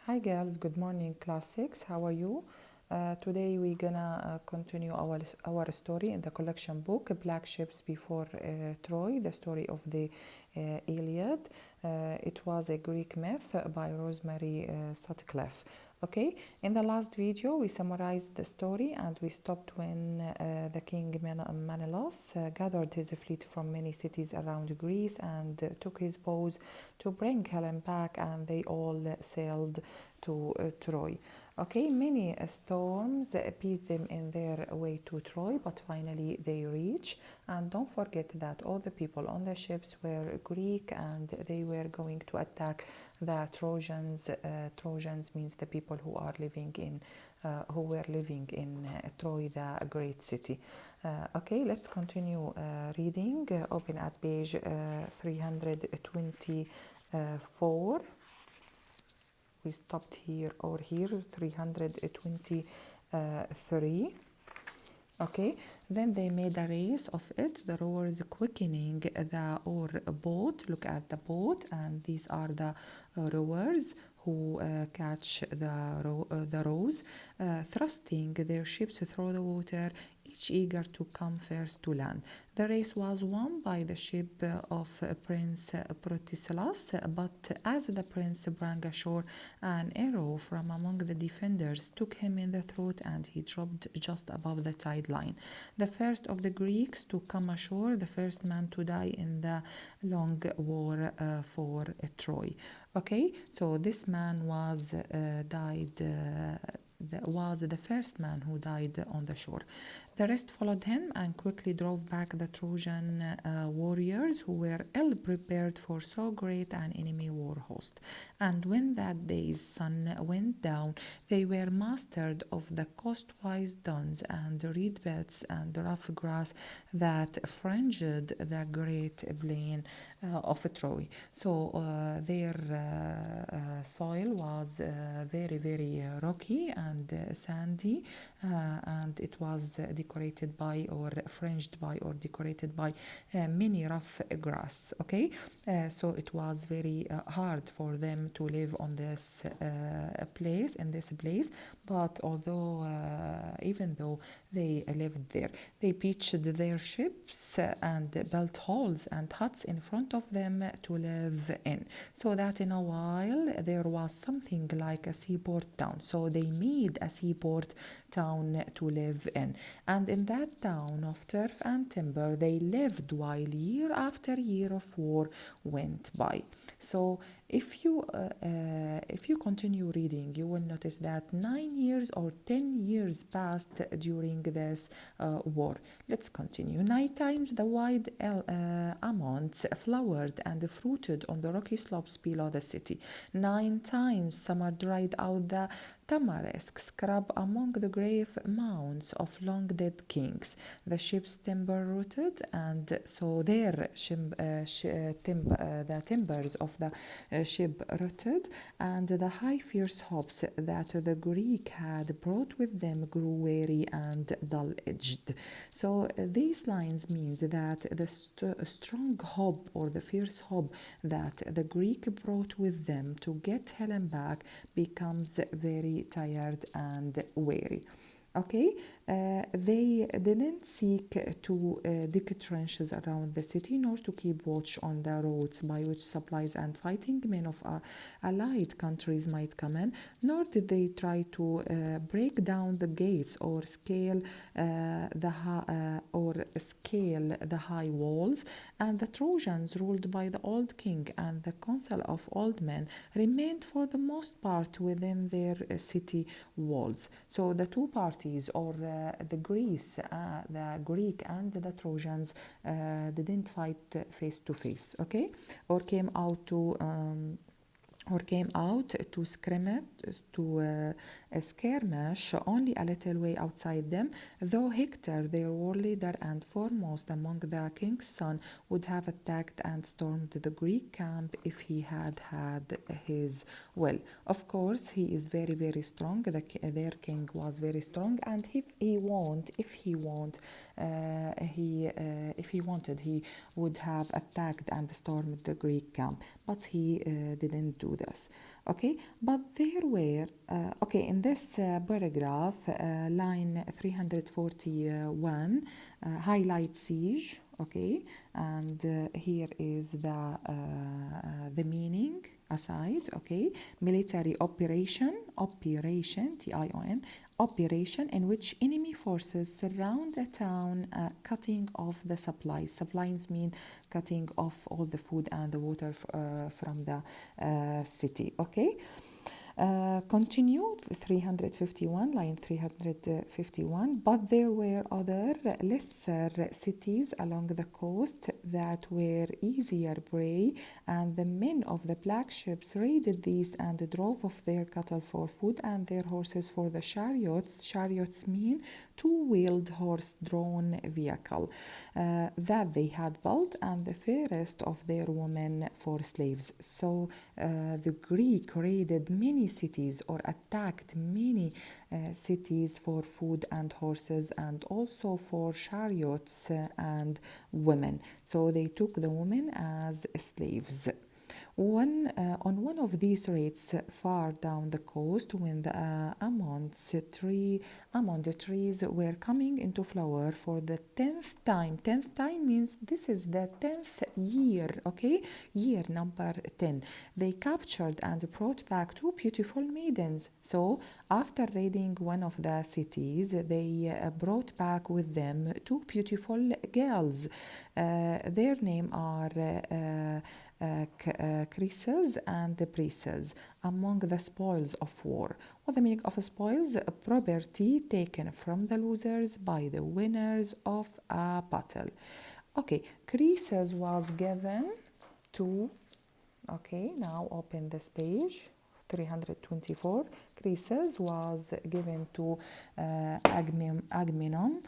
Hi girls, good morning class 6. How are you? Today we're gonna continue our story in the collection book Black Ships Before Troy, the story of the Iliad. It was a Greek myth by Rosemary Sutcliffe. Okay, in the last video we summarized the story and we stopped when the king Menelaus gathered his fleet from many cities around Greece and took his bows to bring Helen back, and they all sailed to Troy. Okay, many storms beat them in their way to Troy, but finally they reach. And don't forget that all the people on the ships were Greek and they were going to attack the Trojans. Trojans means the people who are living in, who were living in Troy, the great city. Okay, let's continue reading. Open at page 324. We stopped here or here 323. Okay, then they made a race of it, the rowers quickening the oar boat. Look at the boat, and these are the rowers who catch the rows, thrusting their ships through the water, each eager to come first to land. The race was won by the ship of Prince Protesilaus, but as the prince sprang ashore, an arrow from among the defenders took him in the throat and he dropped just above the tide line. The first of the Greeks to come ashore, the first man to die in the long war for Troy. Okay, so this man was the first man who died on the shore. The rest followed him and quickly drove back the Trojan warriors who were ill prepared for so great an enemy war host. And when that day's sun went down, they were mastered of the coastwise duns and reed beds and rough grass that fringed the great plain of Troy. So their soil was very, very rocky and sandy, and it was decorated by or fringed by or decorated by many rough grass. Okay, so it was very hard for them to live on this place, in this place. But although, even though they lived there, they pitched their ships and built halls and huts in front of them to live in, so that in a while there was something like a seaport town. So they made a seaport town to live in, and in that town of turf and timber they lived while year after year of war went by. So if you continue reading, you will notice that 9 years or 10 years passed during this war. Let's continue. 9 times the wide almonds flowered and fruited on the rocky slopes below the city. 9 times summer dried out the tamarisk scrub among the grave mounds of long dead kings. The ship's timber rotted, and so the timbers of the ship rotted, and the high fierce hops that the Greek had brought with them grew weary and dull-edged. So these lines means that the strong hope or the fierce hope that the Greek brought with them to get Helen back becomes very tired and weary. Okay, they didn't seek to dig trenches around the city nor to keep watch on the roads by which supplies and fighting men of allied countries might come in, nor did they try to break down the gates or scale the high walls. And the Trojans, ruled by the old king and the council of old men, remained for the most part within their city walls. So the two parties, or the Greek and the Trojans, didn't fight face to face, okay, or came out to skirmish only a little way outside them, though Hector, their war leader and foremost among the king's son, would have attacked and stormed the Greek camp if he had had his will. Of course, he is very, very strong. Their king was very strong, and if he wanted, he would have attacked and stormed the Greek camp, but he didn't do do this. Okay, but there were, okay, in this paragraph, line 341, highlight siege, okay, and here is the meaning aside, okay, military operation, Tion, operation in which enemy forces surround a town, cutting off the supplies. Supplies mean cutting off all the food and the water from the city, okay. Continue 351, line 351, but there were other lesser cities along the coast that were easier prey, and the men of the black ships raided these and drove off their cattle for food and their horses for the chariots. Chariots mean two-wheeled horse-drawn vehicle that they had built, and the fairest of their women for slaves. So the Greek raided many cities or attacked many cities for food and horses and also for chariots and women. So they took the women as slaves. On one of these raids far down the coast, when the almond trees were coming into flower for the 10th time. 10th time means this is the 10th year, okay? Year number 10. They captured and brought back two beautiful maidens. So after raiding one of the cities, they brought back with them two beautiful girls. Their name are Chryses and the Prises among the spoils of war. What the meaning of spoils? Property taken from the losers by the winners of a battle. Okay, Chryses was given to, okay, now open this page. 324. Chryses was given to Agamemnon,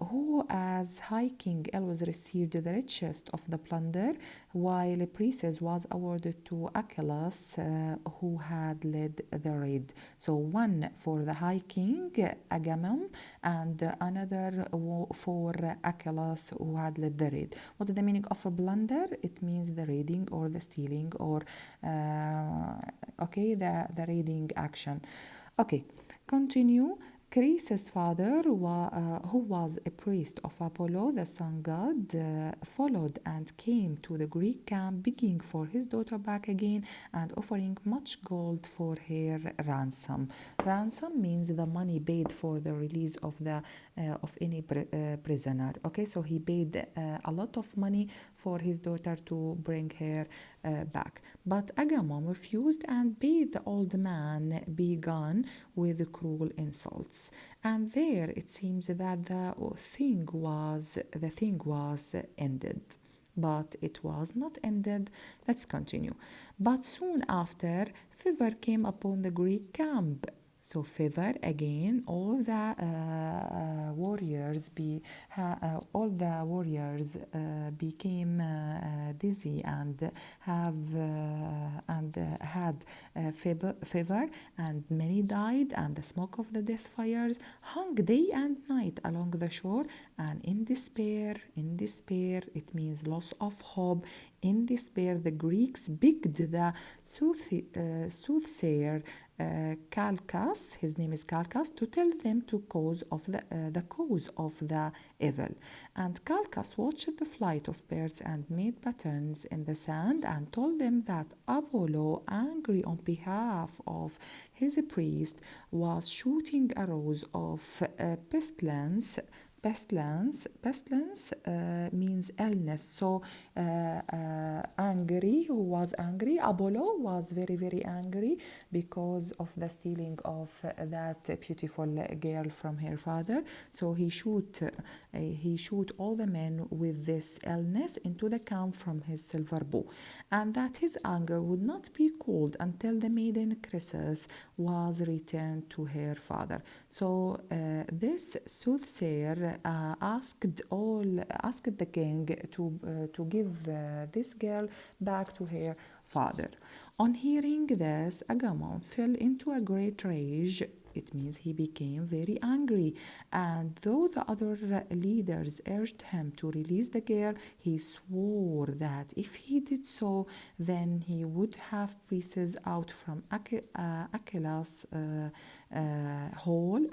who as High King always received the richest of the plunder, while Chryses was awarded to Achilles, who had led the raid. So one for the High King, Agamemnon, and another for Achilles, who had led the raid. What is the meaning of a plunder? It means the raiding or the stealing or okay, the raiding action. Okay, continue. Chryses' father, who was a priest of Apollo, the sun god, followed and came to the Greek camp, begging for his daughter back again and offering much gold for her ransom. Ransom means the money paid for the release of any prisoner. Okay, so he paid a lot of money for his daughter to bring her back. But Agamemnon refused and bade the old man be gone with cruel insults. And there it seems that the thing was ended. But it was not ended. Let's continue. But soon after, fever came upon the Greek camp. So fever again, all the warriors became dizzy and had fever, and many died, and the smoke of the death fires hung day and night along the shore. And in despair, it means loss of hope. In despair, the Greeks begged the soothsayer Calchas, his name is Calchas, to tell them the cause of the evil. And Calchas watched the flight of birds and made patterns in the sand and told them that Apollo, angry on behalf of his priest, was shooting arrows of pestilence. Pestilence means illness. So angry, who was angry? Apollo was very, very angry because of the stealing of that beautiful girl from her father. So he shoot all the men with this illness into the camp from his silver bow, and that his anger would not be cooled until the maiden Chryses was returned to her father. So this soothsayer asked the king to give this girl back to her father. On hearing this, Agamemnon fell into a great rage It means he became very angry. And though the other leaders urged him to release the girl, he swore that if he did so, then he would have pieces out from Achilles' hole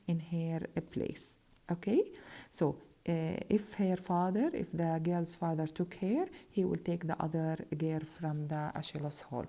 in her place. Okay, so if the girl's father took her, he will take the other girl from the Achilles' hole.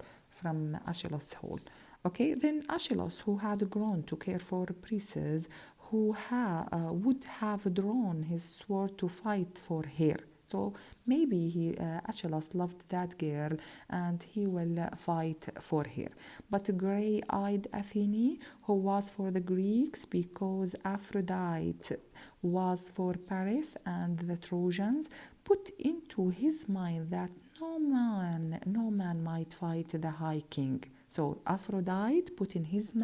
Okay, then Achilles, who had grown to care for princes, would have drawn his sword to fight for her. So maybe Achilles loved that girl and he will fight for her. But gray-eyed Athene, who was for the Greeks because Aphrodite was for Paris and the Trojans, put into his mind that no man might fight the high king. So Aphrodite put in his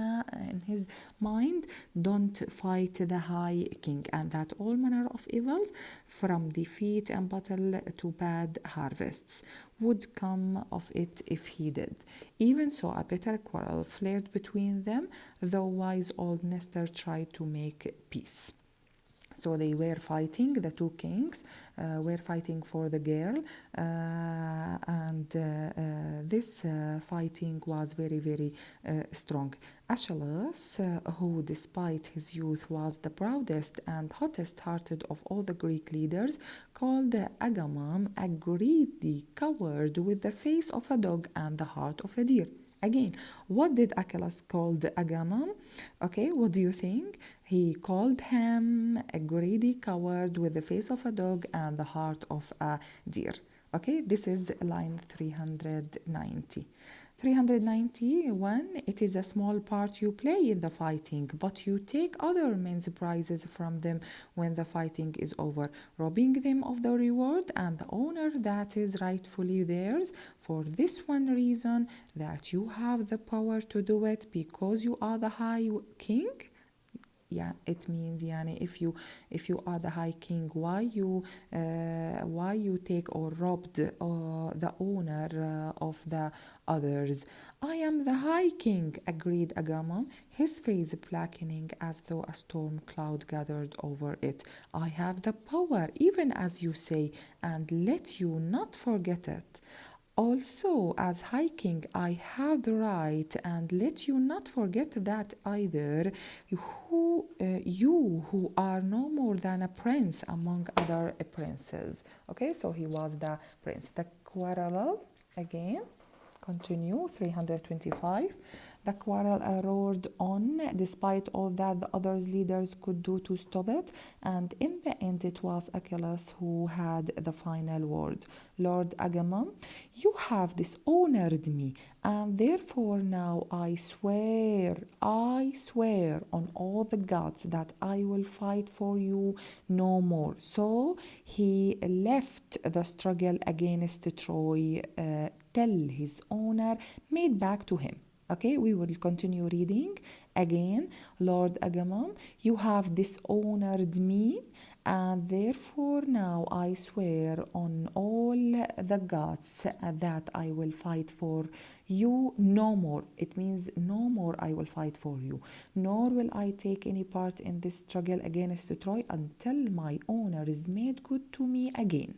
mind, don't fight the high king, and that all manner of evils, from defeat and battle to bad harvests, would come of it if he did. Even so, a bitter quarrel flared between them, though wise old Nestor tried to make peace. So they were fighting, the two kings were fighting for the girl, and this fighting was very, very strong. Achilles, who despite his youth was the proudest and hottest hearted of all the Greek leaders, called Agamemnon a greedy coward with the face of a dog and the heart of a deer. Again, what did Achilles call Agamemnon? Okay, what do you think? He called him a greedy coward with the face of a dog and the heart of a deer. Okay, this is line 390. 391, it is a small part you play in the fighting, but you take other men's prizes from them when the fighting is over, robbing them of the reward and the honor that is rightfully theirs, for this one reason, that you have the power to do it because you are the high king. Yeah, it means yani if you are the high king, why you take or robbed the honor of the others? I am the high king, agreed Agamemnon, his face blackening as though a storm cloud gathered over it. I have the power, even as you say, and let you not forget it. Also, as High King, I have the right, and let you not forget that either, you who are no more than a prince among other princes. Okay, so he was the prince. The quarrel, again, continue, 325. The quarrel roared on despite all that the other leaders could do to stop it, and in the end it was Achilles who had the final word. Lord Agamemnon, you have dishonored me, and therefore now I swear on all the gods that I will fight for you no more. So he left the struggle against Troy till his honor made back to him. Okay, we will continue reading. Again, Lord Agamemnon, you have dishonored me, and therefore now I swear on all the gods that I will fight for you no more. It means no more I will fight for you, nor will I take any part in this struggle against Troy until my honor is made good to me again.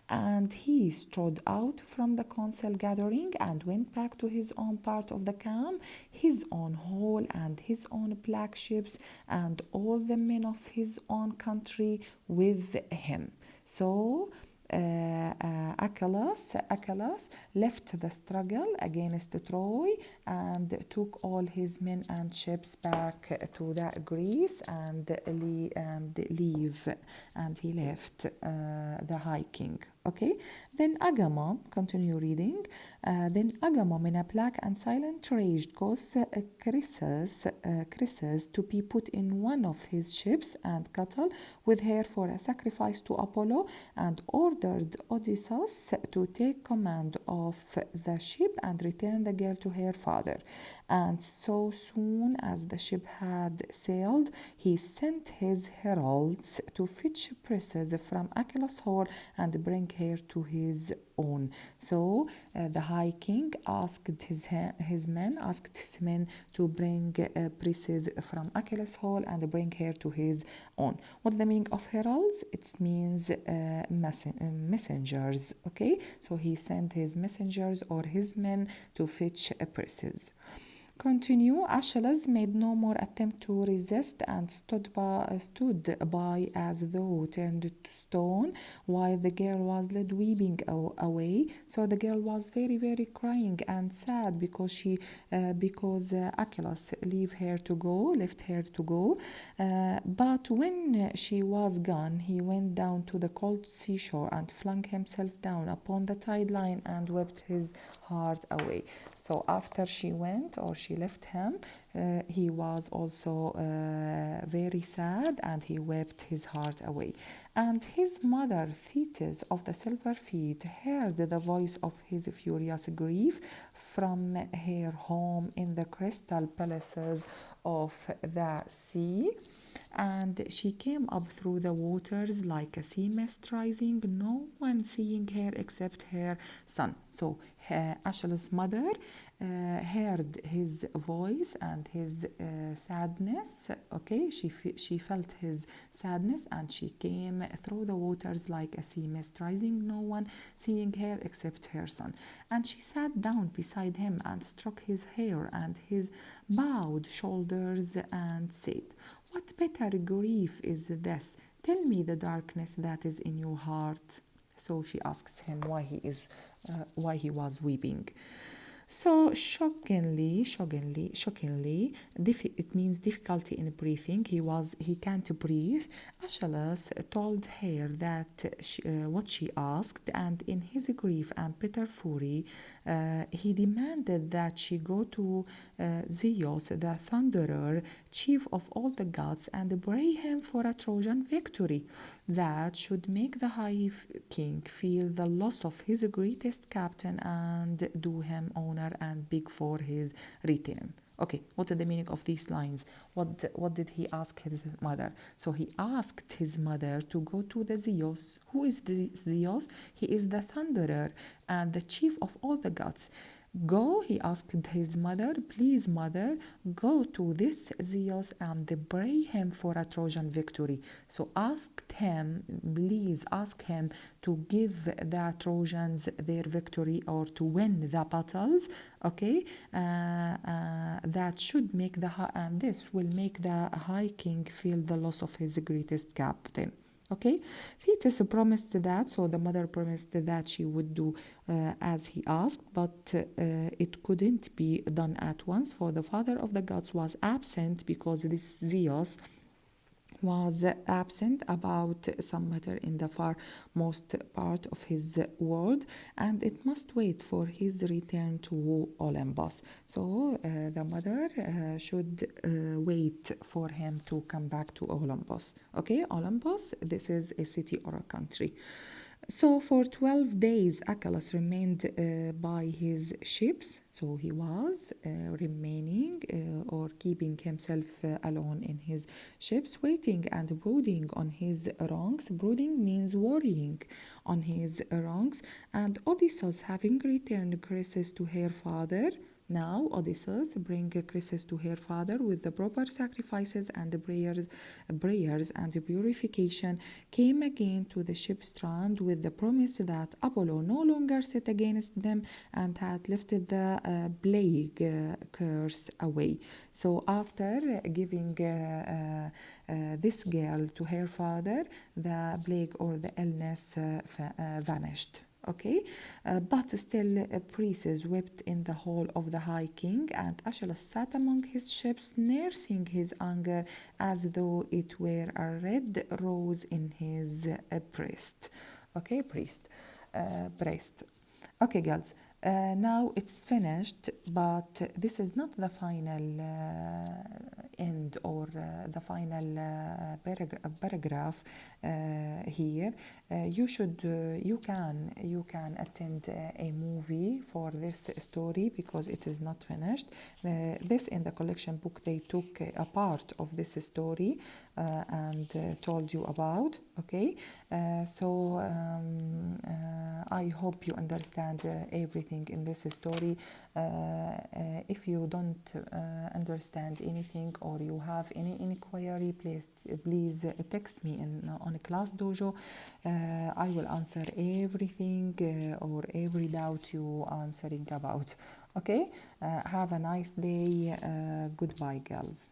And he strode out from the council gathering and went back to his own part of the camp, his own hall and his own black ships, and all the men of his own country with him. So Achilles left the struggle against Troy and took all his men and ships back to the Greece and leave, and he left the high king. Okay, then Agamemnon, continue reading. Then Agamemnon, in a black and silent rage, caused Chryses to be put in one of his ships and cattle with her for a sacrifice to Apollo, and ordered Odysseus to take command of the ship and return the girl to her father. And so soon as the ship had sailed, he sent his heralds to fetch Chryses from Achilles' hall and bring her to his own. So the high king asked his men to bring pieces from Achilles' hall and bring her to his own. What's the meaning of heralds? It means messengers. Okay, so he sent his messengers or his men to fetch pieces. Continue. Achilles made no more attempt to resist and stood by as though turned to stone, while the girl was led weeping away. So the girl was very, very crying and sad because Achilles left her to go. But when she was gone, he went down to the cold seashore and flung himself down upon the tide line and wept his heart away. So after she went or she left him, he was also very sad and he wept his heart away. And his mother, Thetis of the silver feet, heard the voice of his furious grief from her home in the crystal palaces of the sea. And she came up through the waters like a sea mist rising, no one seeing her except her son. So Achilles' mother heard his voice and his sadness. Okay, she felt his sadness and she came through the waters like a sea mist rising, no one seeing her except her son. And she sat down beside him and stroked his hair and his bowed shoulders and said, "What bitter grief is this? Tell me the darkness that is in your heart." So she asks him why he was weeping. So shockingly, it means difficulty in breathing. He can't breathe. Achilles told her that what she asked, and in his grief and bitter fury, he demanded that she go to Zeus, the thunderer, chief of all the gods, and pray him for a Trojan victory that should make the high king feel the loss of his greatest captain and do him honor and beg for his return. Okay, what is the meaning of these lines? What did he ask his mother? So he asked his mother to go to the Zeus. Who is the Zeus? He is the thunderer and the chief of all the gods. Go, he asked his mother, please, mother, go to this Zeus and pray him for a Trojan victory. So please ask him to give the Trojans their victory or to win the battles, okay? That should make and this will make the high king feel the loss of his greatest captain. Okay, Thetis promised that, so the mother promised that she would do as he asked, but it couldn't be done at once, for the father of the gods was absent because this Zeus was absent about some matter in the farmost part of his world, and it must wait for his return to Olympus. So the mother should wait for him to come back to Olympus. Okay, Olympus, this is a city or a country. So for 12 days, Achilles remained by his ships. So he was remaining or keeping himself alone in his ships, waiting and brooding on his wrongs. Brooding means worrying on his wrongs. And Odysseus, having returned Chryses to her father, now Odysseus bring Chryses to her father with the proper sacrifices and the prayers and the purification, came again to the ship strand with the promise that Apollo no longer set against them and had lifted the plague curse away. So after giving this girl to her father, the plague or the illness vanished. Okay, but still priests wept in the hall of the high king, and Achilles sat among his ships, nursing his anger as though it were a red rose in his breast. Okay, breast. Okay, girls. Now it's finished, but this is not the final end or the final paragraph here. You can attend a movie for this story because it is not finished. This in the collection book they took a part of this story and told you about. Okay, I hope you understand everything in this story. If you don't understand anything or you have any inquiry, please text me on Class Dojo. I will answer everything or every doubt you answering about. Okay, have a nice day. Goodbye, girls.